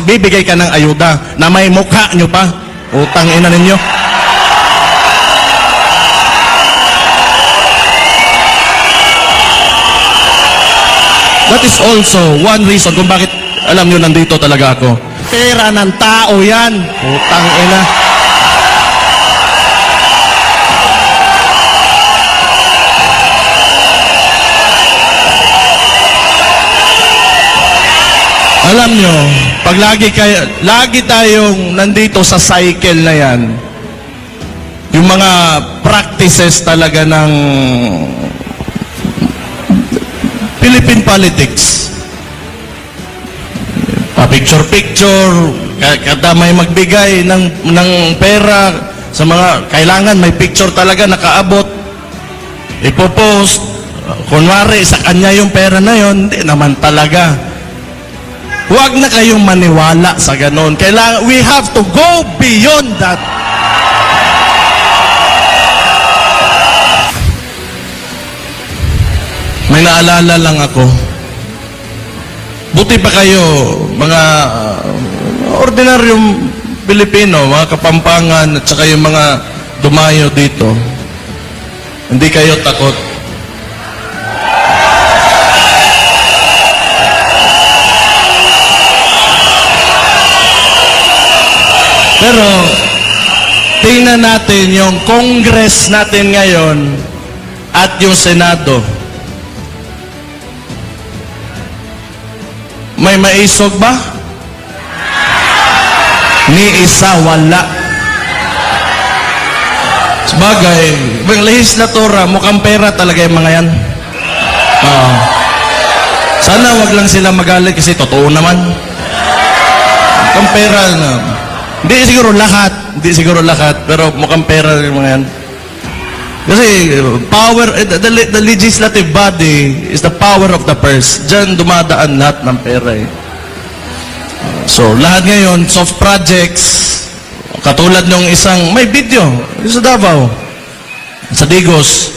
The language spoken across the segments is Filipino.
magbibigay ka ng ayuda na may mukha nyo pa. Utang ina ninyo. That is also one reason kung bakit alam nyo nandito talaga ako. Pera ng tao yan. Utang ina. Alam nyo, pag lagi tayong nandito sa cycle na yan, yung mga practices talaga ng Philippine politics, pa-picture-picture, kada may magbigay ng pera sa mga kailangan, may picture talaga nakaabot, ipopost, kunwari sa kanya yung pera na yon, hindi naman talaga. Huwag na kayong maniwala sa ganon. Kailangan, we have to go beyond that. May naalala lang ako. Buti pa kayo, mga ordinaryong Pilipino, mga Kapampangan, at saka yung mga dumayo dito. Hindi kayo takot. Pero, tingnan natin yung Congress natin ngayon at yung Senado. May maisog ba? Ni isa wala. Sabagay, yung lehislatura, mukhang pera talaga yung mga yan. Sana wag lang sila magalit kasi totoo naman. Mukhang pera na. Hindi siguro lahat, pero mukhang pera yung mga yan. Kasi power, the legislative body is the power of the purse. Diyan dumadaan lahat ng pera eh. So, lahat ngayon, soft projects, katulad nung isang, may video, sa Davao, sa Digos,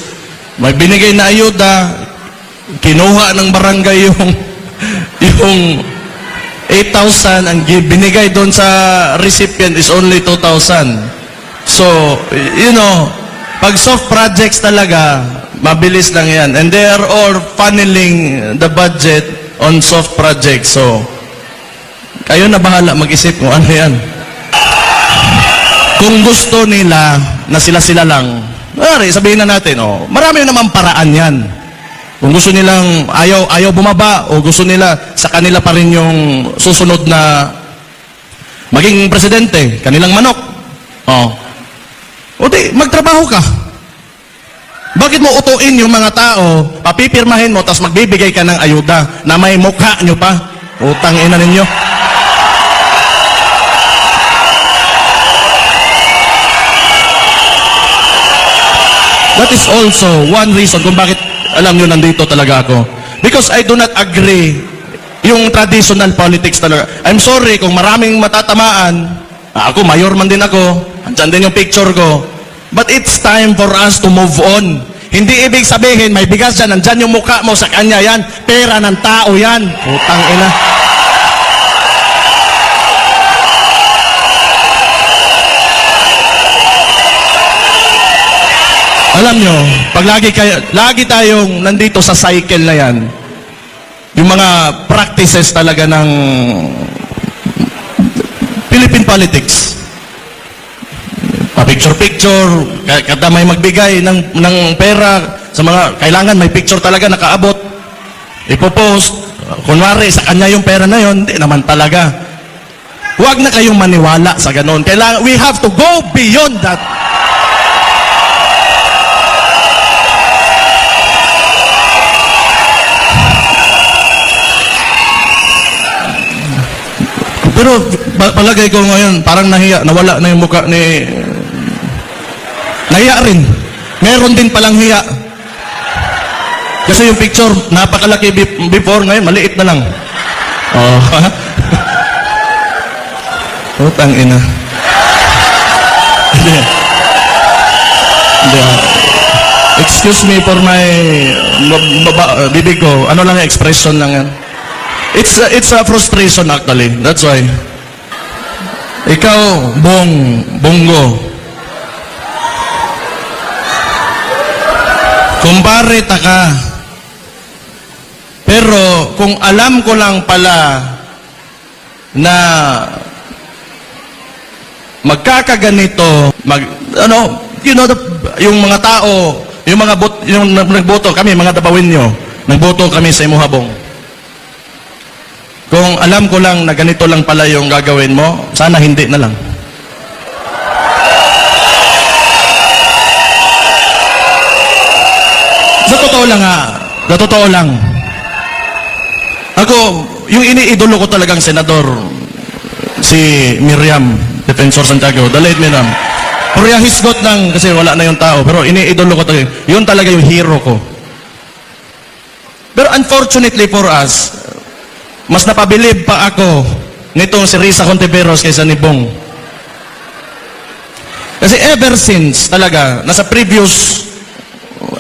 may binigay na ayuda, kinuha ng barangay yung 8,000, ang binigay doon sa recipient is only 2,000. So, you know, pag soft projects talaga, mabilis lang yan. And they are all funneling the budget on soft projects. So, kayo na bahala mag-isip kung ano yan. Kung gusto nila na sila-sila lang, sabihin na natin, marami naman paraan yan. Kung gusto nilang ayaw bumaba o gusto nila sa kanila pa rin yung susunod na maging presidente, kanilang manok. O di, magtrabaho ka. Bakit mo utuin yung mga tao, papipirmahin mo, tapos magbibigay ka ng ayuda na may mukha nyo pa? Utang ina ninyo. That is also one reason kung bakit alam nyo nandito talaga ako. Because I do not agree yung traditional politics talaga. I'm sorry kung maraming matatamaan. Ako, mayor man din ako. Andyan din yung picture ko. But it's time for us to move on. Hindi ibig sabihin, may bigas dyan, andyan yung mukha mo sa kanya yan. Pera ng tao yan. Putang ina. Alam nyo, pag lagi tayong nandito sa cycle na yan, yung mga practices talaga ng Philippine politics, pa-picture-picture, kada may magbigay ng pera sa mga kailangan, may picture talaga nakaabot, ipopost, kunwari sa kanya yung pera na yon, hindi naman talaga. Huwag na kayong maniwala sa ganon. Kailangan, we have to go beyond that. Pero palagay ko ngayon, parang nahiya, nawala na yung mukha ni... Nahiya rin. Meron din palang hiya. Kasi yung picture, napakalaki before, ngayon, maliit na lang. Utang ina. Hindi. Excuse me for my bibig ko. Ano lang yung expression lang yan. It's a frustration actually. That's why. Ikaw, Bongo. Kumpare ta ka. Pero kung alam ko lang pala na magkakaganito, yung mga tao, yung nagboto kami, mga dabawin nyo, nagboto kami sa imuhabong. Kung alam ko lang na ganito lang pala yung gagawin mo, sana hindi na lang. Sa totoo lang. Ako, yung iniidolo ko talagang senador, si Miriam Defensor Santiago, the late Miriam. Purya hisgot lang kasi wala na yung tao, pero iniidolo ko talaga. Yun talaga yung hero ko. Pero unfortunately for us, mas napabilib pa ako nitong si Risa Contiveros kaysa ni Bong. Kasi ever since talaga, nasa previous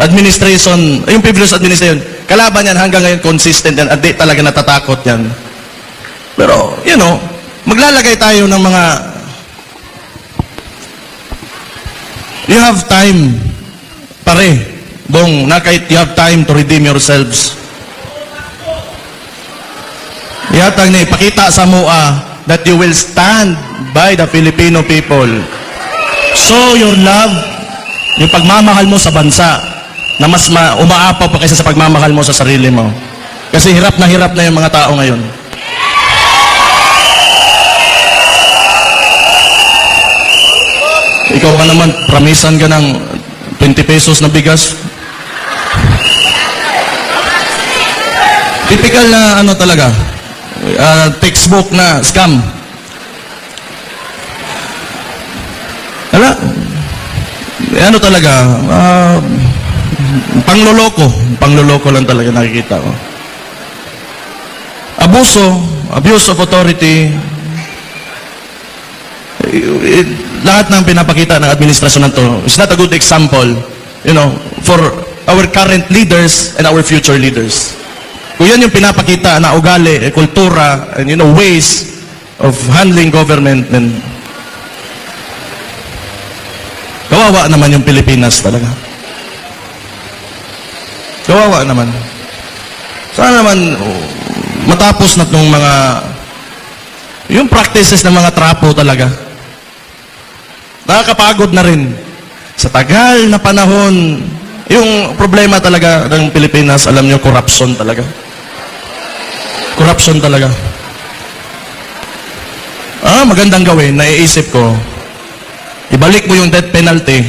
administration, kalaban yan hanggang ngayon consistent yan at di talaga natatakot yan. Pero, maglalagay tayo ng mga you have time pare, Bong, na kahit you have time to redeem yourselves. Yatang na ipakita sa MOA that you will stand by the Filipino people. Show your love, yung pagmamahal mo sa bansa, na mas umaapaw pa kaysa sa pagmamahal mo sa sarili mo. Kasi hirap na yung mga tao ngayon. Ikaw ka naman, promisan ka ng 20 pesos na bigas. Typical na talaga, textbook na scam. Talaga, pangloloko lang talaga nakikita ko. Abuse of authority, lahat ng pinapakita ng administrasyon na to is not a good example, for our current leaders and our future leaders. Kung yan yung pinapakita na ugali, kultura, and ways of handling government, then kawawa naman yung Pilipinas talaga. Kawawa naman. Sana naman matapos na itong yung practices ng mga trapo talaga. Nakakapagod na rin. Sa tagal na panahon, yung problema talaga ng Pilipinas, alam nyo, corruption talaga. Corruption talaga. Magandang gawin, naiisip ko, ibalik mo yung death penalty,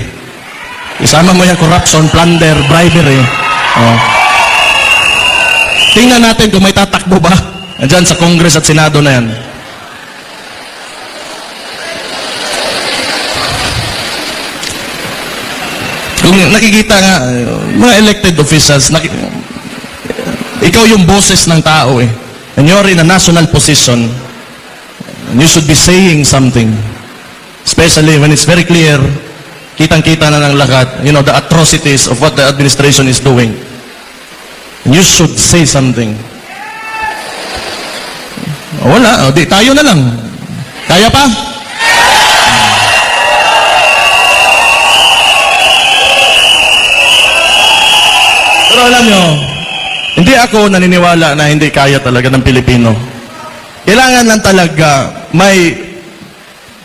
isama mo yung corruption, plunder, bribery. Tingnan natin kung may tatakbo ba dyan sa Congress at Senado na yan. Kung nakikita nga, mga elected officials, ikaw yung boses ng tao eh. And you're in a national position. And you should be saying something. Especially when it's very clear, kitang-kita na ng lahat, the atrocities of what the administration is doing. And you should say something. Wala, di tayo na lang. Kaya pa? Pero alam nyo, hindi ako naniniwala na hindi kaya talaga ng Pilipino. Kailangan lang talaga may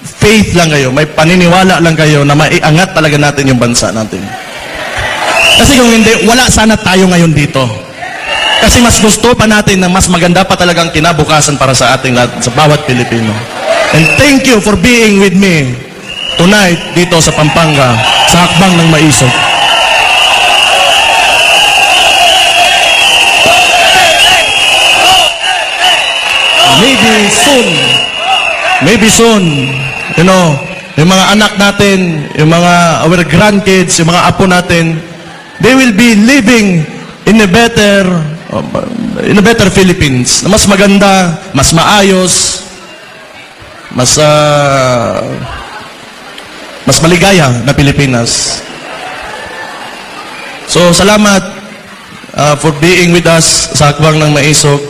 faith lang kayo, may paniniwala lang kayo na maiangat talaga natin yung bansa natin. Kasi kung hindi, wala sana tayo ngayon dito. Kasi mas gusto pa natin na mas maganda pa talagang kinabukasan para sa ating lahat, sa bawat Pilipino. And thank you for being with me tonight dito sa Pampanga, sa Hakbang ng Maisog. Maybe soon, yung mga anak natin, yung mga our grandkids, yung mga apo natin, they will be living in a better Philippines, na mas maganda, mas maayos, mas maligaya na Pilipinas. So, salamat for being with us sa Hakbang ng Maisog.